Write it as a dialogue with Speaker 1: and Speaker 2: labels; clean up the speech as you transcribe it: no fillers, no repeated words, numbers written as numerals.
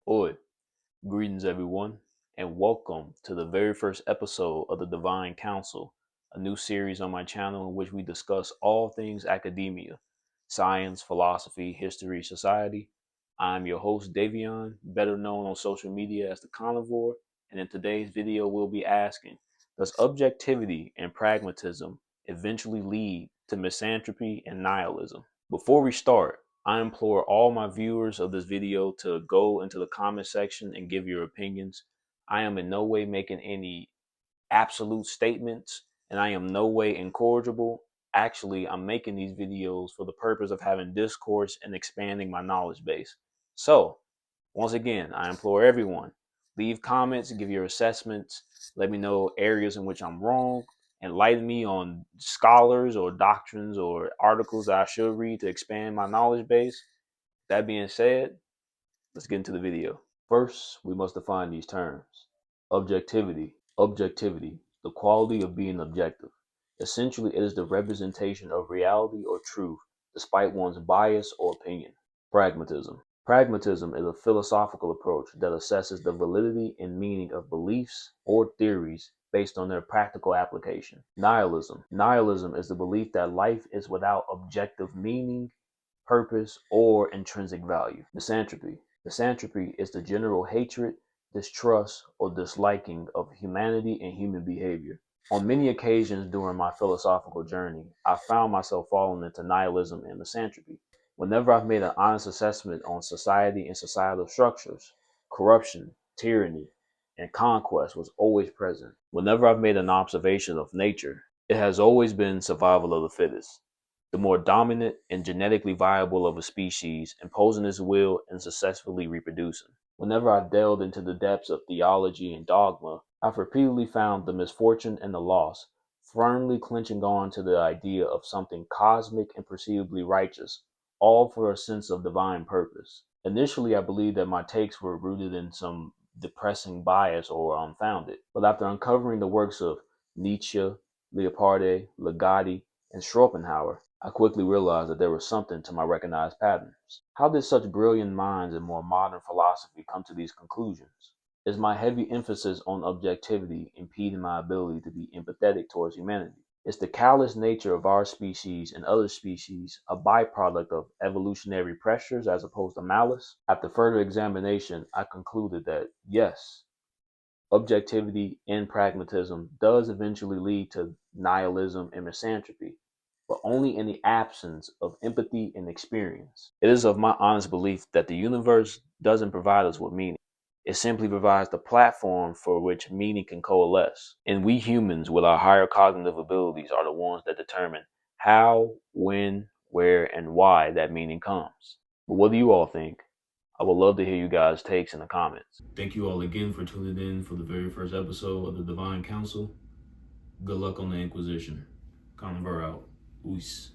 Speaker 1: Oi, greetings everyone, and welcome to the very first episode of the Divine Council, a new series on my channel in which we discuss all things academia, science, philosophy, history, society. I'm your host, Davion, better known on social media as the Carnivore, and in today's video, we'll be asking, does objectivity and pragmatism eventually lead to misanthropy and nihilism? Before we start, I implore all my viewers of this video to go into the comment section and give your opinions. I am in no way making any absolute statements, and I am no way incorrigible. Actually, I'm making these videos for the purpose of having discourse and expanding my knowledge base. So, once again, I implore everyone, leave comments, give your assessments, let me know areas in which I'm wrong, enlighten me on scholars or doctrines or articles that I should read to expand my knowledge base. That being said, let's get into the video. First, we must define these terms. Objectivity. Objectivity, the quality of being objective. Essentially, it is the representation of reality or truth, despite one's bias or opinion. Pragmatism. Pragmatism is a philosophical approach that assesses the validity and meaning of beliefs or theories based on their practical application. Nihilism. Nihilism is the belief that life is without objective meaning, purpose, or intrinsic value. Misanthropy. Misanthropy is the general hatred, distrust, or disliking of humanity and human behavior. On many occasions during my philosophical journey, I found myself falling into nihilism and misanthropy. Whenever I've made an honest assessment on society and societal structures, corruption, tyranny, and conquest was always present. Whenever I've made an observation of nature, it has always been survival of the fittest. The more dominant and genetically viable of a species imposing its will and successfully reproducing. Whenever I've delved into the depths of theology and dogma, I've repeatedly found the misfortune and the loss firmly clenching on to the idea of something cosmic and perceivably righteous, all for a sense of divine purpose. Initially, I believed that my takes were rooted in some depressing bias or unfounded, but after uncovering the works of Nietzsche, Leopardi, Ligotti, and Schopenhauer, I quickly realized that there was something to my recognized patterns. How did such brilliant minds in more modern philosophy come to these conclusions? Is my heavy emphasis on objectivity impeding my ability to be empathetic towards humanity? Is the callous nature of our species and other species a byproduct of evolutionary pressures as opposed to malice? After further examination, I concluded that yes, objectivity and pragmatism does eventually lead to nihilism and misanthropy, but only in the absence of empathy and experience. It is of my honest belief that the universe doesn't provide us with meaning. It simply provides the platform for which meaning can coalesce. And we humans, with our higher cognitive abilities, are the ones that determine how, when, where, and why that meaning comes. But what do you all think? I would love to hear you guys' takes in the comments. Thank you all again for tuning in for the very first episode of the Divine Council. Good luck on the Inquisition. Conver out. Oos.